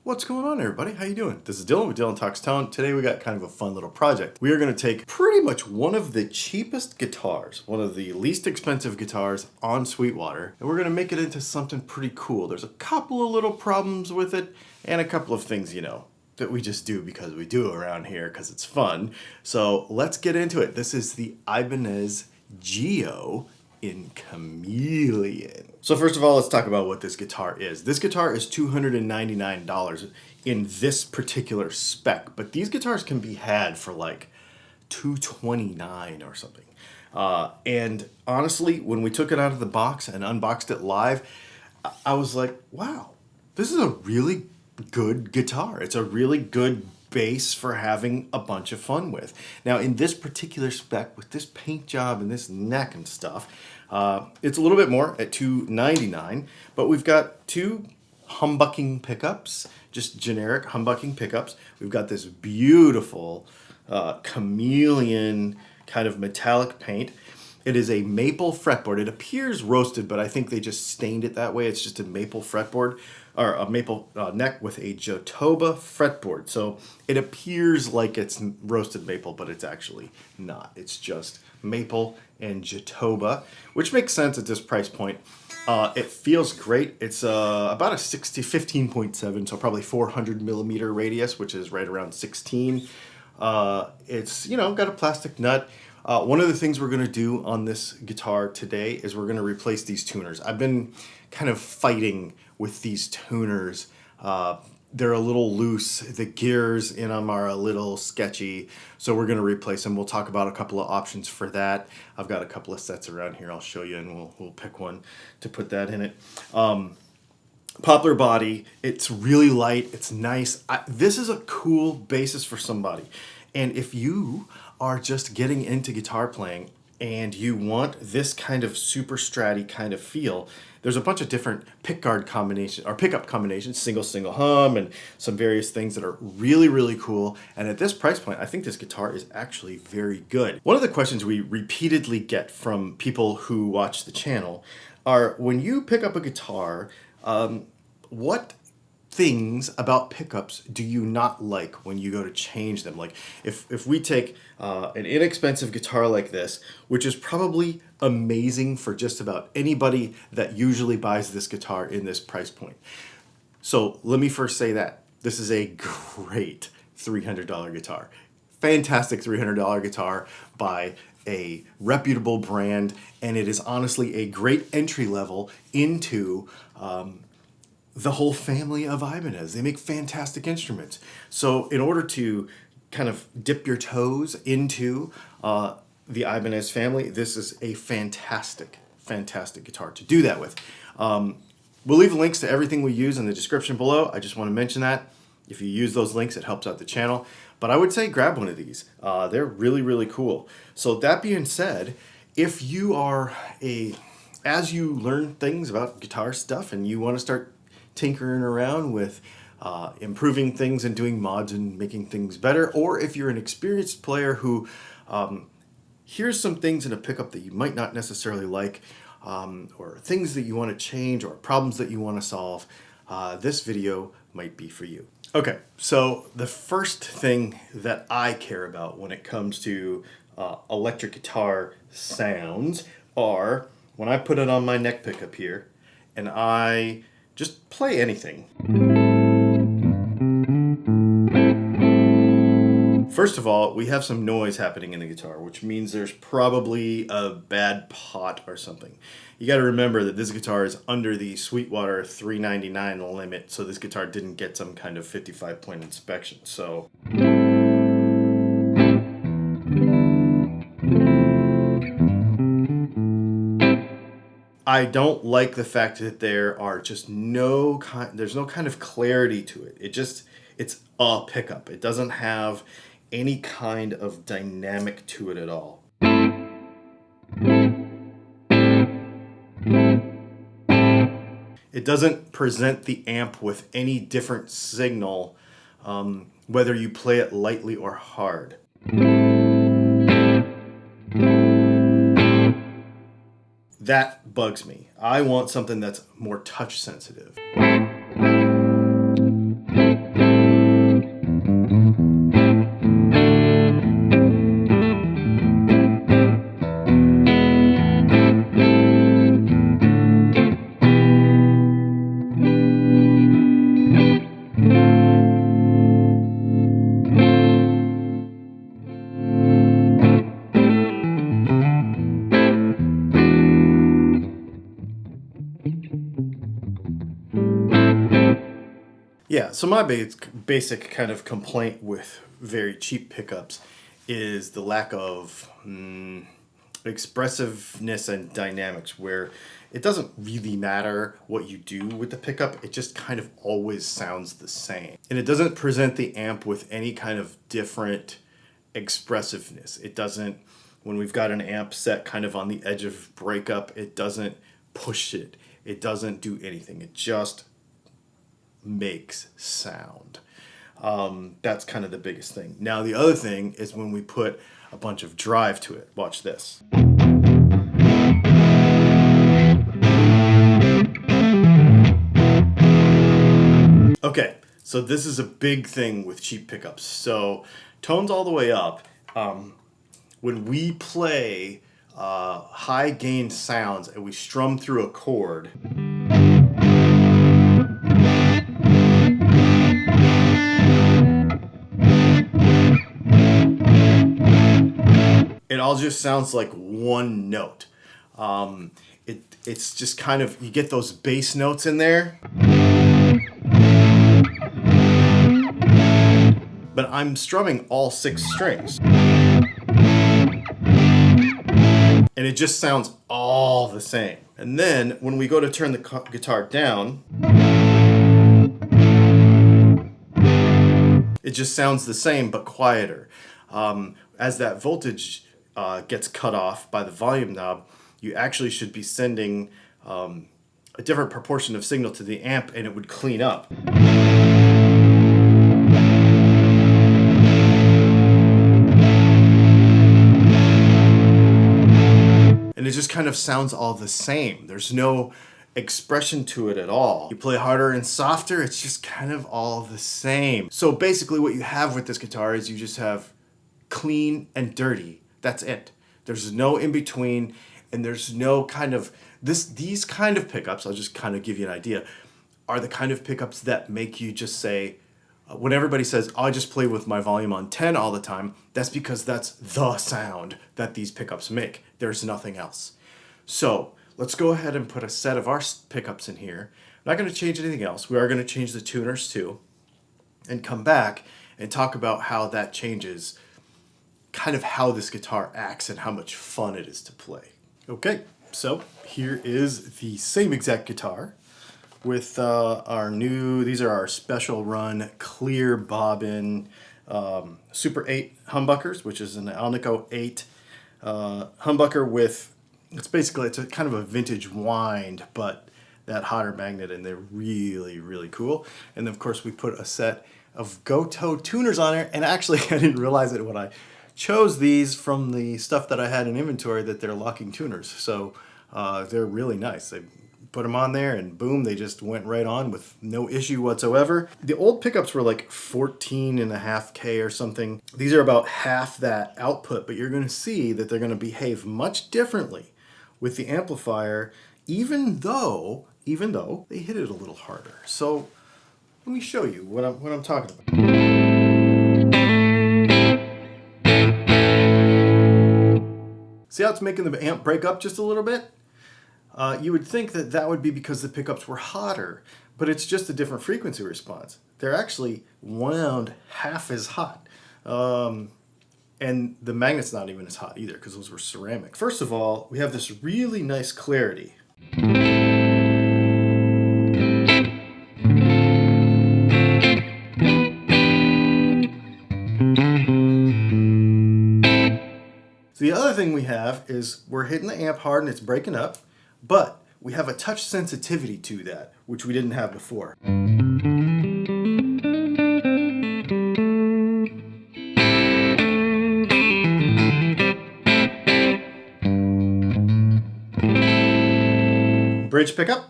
What's going on, everybody? How you doing? This is Dylan with Dylan Talks Tone. Today we got kind of a fun little project. We are going to take pretty much one of the cheapest guitars, one of the least expensive guitars on Sweetwater, and we're going to make it into something pretty cool. There's a couple of little problems with it, and a couple of things, that we just do because we do around here because it's fun. So let's get into it. This is the Ibanez Geo in Chameleon. So first of all, let's talk about what this guitar is. This guitar is $299 in this particular spec, but these guitars can be had for like $229 or something. And honestly, when we took it out of the box and unboxed it live, I was like, wow, this is a really good guitar. It's a really good base for having a bunch of fun with. Now, in this particular spec, with this paint job and this neck and stuff, it's a little bit more at $299, but we've got two humbucking pickups, just generic humbucking pickups. We've got this beautiful chameleon kind of metallic paint. It is a maple fretboard. It appears roasted, but I think they just stained it that way. It's just a maple fretboard, or a maple neck with a Jatoba fretboard. So it appears like it's roasted maple, but it's actually not. It's just maple and Jatoba, which makes sense at this price point. It feels great. It's about a 15.7, so probably 400 millimeter radius, which is right around 16. It's, got a plastic nut. One of the things we're going to do on this guitar today is we're going to replace these tuners. I've been kind of fighting with these tuners. They're a little loose. The gears in them are a little sketchy, so we're going to replace them. We'll talk about a couple of options for that. I've got a couple of sets around here. I'll show you, and we'll pick one to put that in it. Poplar body. It's really light. It's nice. This is a cool basis for somebody. And if you are just getting into guitar playing and you want this kind of super stratty kind of feel, there's a bunch of different pickguard combinations or pickup combinations, single hum, and some various things that are really, really cool. And at this price point, I think this guitar is actually very good. One of the questions we repeatedly get from people who watch the channel are, when you pick up a guitar, what things about pickups do you not like when you go to change them? Like if we take an inexpensive guitar like this, which is probably amazing for just about anybody that usually buys this guitar in this price point. So let me first say that this is a great $300 guitar. Fantastic $300 guitar by a reputable brand, and it is honestly a great entry level into the whole family of Ibanez. They make fantastic instruments. So in order to kind of dip your toes into the Ibanez family, this is a fantastic guitar to do that with. We'll leave links to everything we use in the description below. I just want to mention that. If you use those links, it helps out the channel. But I would say grab one of these. They're really, really cool. So that being said, if you are as you learn things about guitar stuff and you want to start tinkering around with improving things and doing mods and making things better, or if you're an experienced player who here's some things in a pickup that you might not necessarily like, or things that you want to change, or problems that you want to solve, this video might be for you. Okay, so the first thing that I care about when it comes to electric guitar sounds are when I put it on my neck pickup here and I just play anything. First of all, we have some noise happening in the guitar, which means there's probably a bad pot or something. You got to remember that this guitar is under the Sweetwater $399 limit, so this guitar didn't get some kind of 55-point inspection. So I don't like the fact that there are just there's no kind of clarity to it. It's a pickup. It doesn't have any kind of dynamic to it at all. It doesn't present the amp with any different signal, whether you play it lightly or hard. That bugs me. I want something that's more touch sensitive. Yeah, so my basic kind of complaint with very cheap pickups is the lack of expressiveness and dynamics, where it doesn't really matter what you do with the pickup, it just kind of always sounds the same. And it doesn't present the amp with any kind of different expressiveness. It doesn't, when we've got an amp set kind of on the edge of breakup, it doesn't push it. It doesn't do anything. It just makes sound. That's kind of the biggest thing. Now, the other thing is when we put a bunch of drive to it. Watch this. Okay, so this is a big thing with cheap pickups. So tones all the way up. When we play high gain sounds and we strum through a chord, it all just sounds like one note. It's just kind of, you get those bass notes in there, but I'm strumming all 6 strings. And it just sounds all the same. And then when we go to turn the guitar down, it just sounds the same but quieter. As that voltage gets cut off by the volume knob, you actually should be sending a different proportion of signal to the amp, and it would clean up. And it just kind of sounds all the same. There's no expression to it at all. You play harder and softer, it's just kind of all the same. So basically what you have with this guitar is you just have clean and dirty. That's it. There's no in between, and there's no kind of these kind of pickups, I'll just kind of give you an idea, are the kind of pickups that make you just say, when everybody says, oh, I just play with my volume on 10 all the time, that's because that's the sound that these pickups make. There's nothing else. So let's go ahead and put a set of our pickups in here. I'm not going to change anything else. We are going to change the tuners too, and come back and talk about how that changes kind of how this guitar acts and how much fun it is to play. Okay, so here is the same exact guitar with these are our special run clear bobbin Super 8 humbuckers, which is an Alnico 8 humbucker with, it's a kind of a vintage wind, but that hotter magnet, and they're really, really cool. And then of course we put a set of Goto tuners on there, and actually I didn't realize it when I chose these from the stuff that I had in inventory that they're locking tuners. So they're really nice. They put them on there and boom, they just went right on with no issue whatsoever. The old pickups were like 14.5K or something. These are about half that output, but you're going to see that they're going to behave much differently with the amplifier, even though they hit it a little harder. So let me show you what I'm talking about. See how it's making the amp break up just a little bit? You would think that that would be because the pickups were hotter, but it's just a different frequency response. They're actually around half as hot. And the magnet's not even as hot either, because those were ceramic. First of all, we have this really nice clarity. So the other thing we have is we're hitting the amp hard and it's breaking up, but we have a touch sensitivity to that, which we didn't have before. Bridge pickup.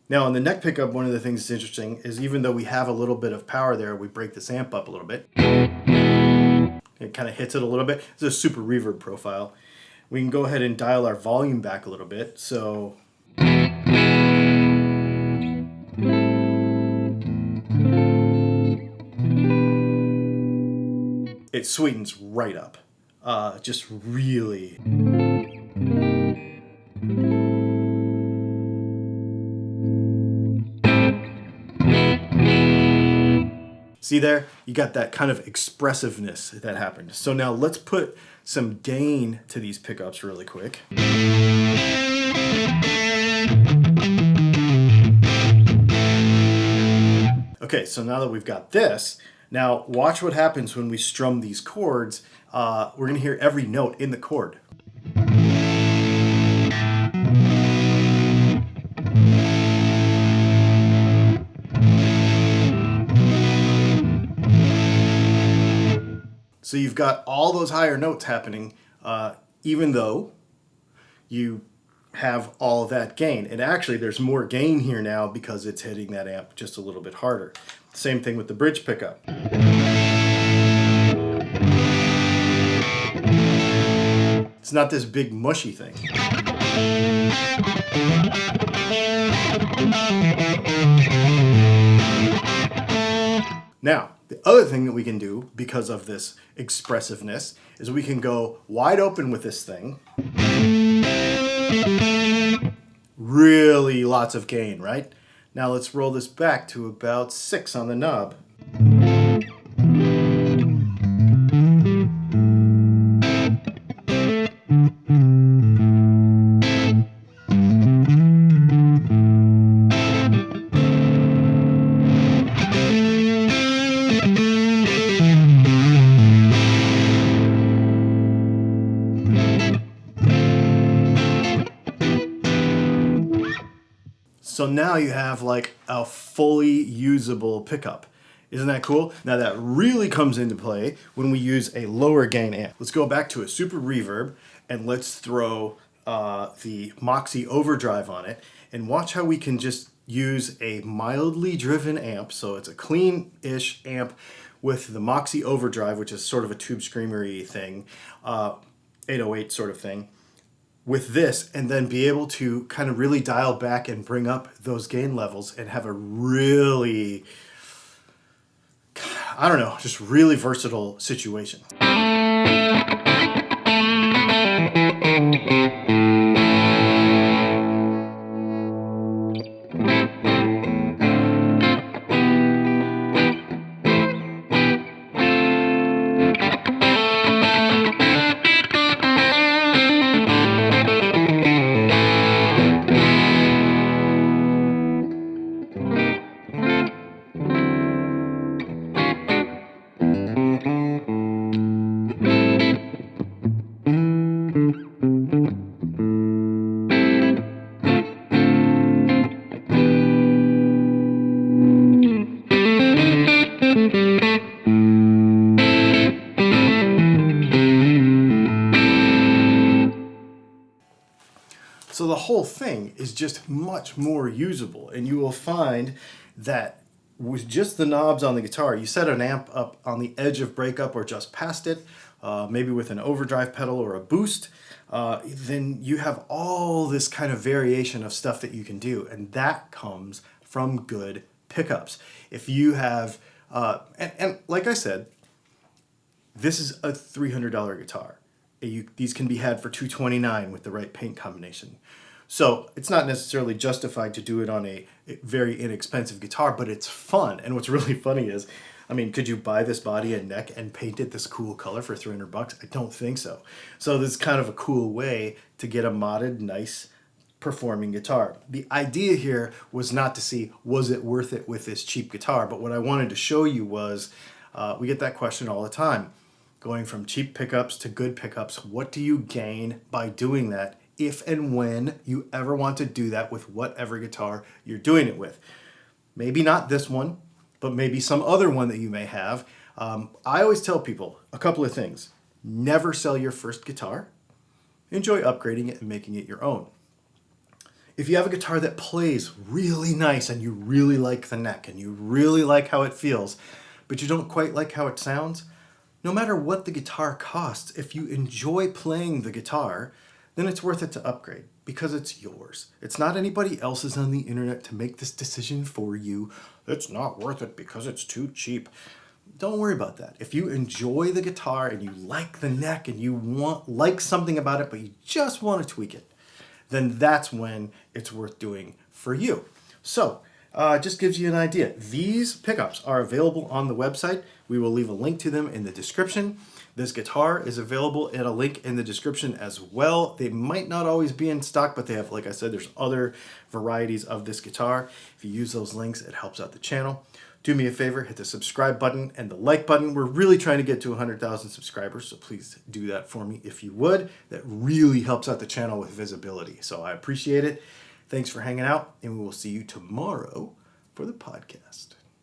Now on the neck pickup, one of the things that's interesting is even though we have a little bit of power there, we break this amp up a little bit. It kind of hits it a little bit. It's a super reverb profile. We can go ahead and dial our volume back a little bit. So it sweetens right up. Just really. See there? You got that kind of expressiveness that happened. So now let's put some gain to these pickups really quick. Okay, so now that we've got this, now watch what happens when we strum these chords. We're going to hear every note in the chord. So you've got all those higher notes happening, even though you have all that gain. And actually there's more gain here now because it's hitting that amp just a little bit harder. Same thing with the bridge pickup. It's not this big mushy thing. Now, the other thing that we can do because of this expressiveness is we can go wide open with this thing. Really lots of gain, right? Now let's roll this back to about 6 on the knob. So now you have like a fully usable pickup. Isn't that cool? Now that really comes into play when we use a lower gain amp. Let's go back to a super reverb and let's throw the Moxie overdrive on it and watch how we can just use a mildly driven amp. So it's a clean-ish amp with the Moxie overdrive, which is sort of a tube screamery thing, 808 sort of thing, with this, and then be able to kind of really dial back and bring up those gain levels and have a really, I don't know, just really versatile situation. So the whole thing is just much more usable, and you will find that with just the knobs on the guitar, you set an amp up on the edge of breakup or just past it, maybe with an overdrive pedal or a boost, then you have all this kind of variation of stuff that you can do, and that comes from good pickups. If you have, and like I said, this is a $300 guitar. These can be had for $229 with the right paint combination. So it's not necessarily justified to do it on a very inexpensive guitar, but it's fun. And what's really funny is, I mean, could you buy this body and neck and paint it this cool color for $300? I don't think so. So this is kind of a cool way to get a modded, nice performing guitar. The idea here was not to see, was it worth it with this cheap guitar? But what I wanted to show you was, we get that question all the time. Going from cheap pickups to good pickups, what do you gain by doing that if and when you ever want to do that with whatever guitar you're doing it with? Maybe not this one, but maybe some other one that you may have. I always tell people a couple of things. Never sell your first guitar. Enjoy upgrading it and making it your own. If you have a guitar that plays really nice and you really like the neck and you really like how it feels, but you don't quite like how it sounds, no matter what the guitar costs, if you enjoy playing the guitar, then it's worth it to upgrade because it's yours. It's not anybody else's on the internet to make this decision for you. It's not worth it because it's too cheap. don't worry about that. If you enjoy the guitar and you like the neck and you like something about it, but you just want to tweak it, then that's when it's worth doing for you. So, just gives you an idea. These pickups are available on the website. We will leave a link to them in the description. This guitar is available at a link in the description as well. They might not always be in stock, but they have, like I said, there's other varieties of this guitar. If you use those links, it helps out the channel. Do me a favor, hit the subscribe button and the like button. We're really trying to get to 100,000 subscribers, so please do that for me if you would. That really helps out the channel with visibility. So I appreciate it. Thanks for hanging out, and we will see you tomorrow for the podcast.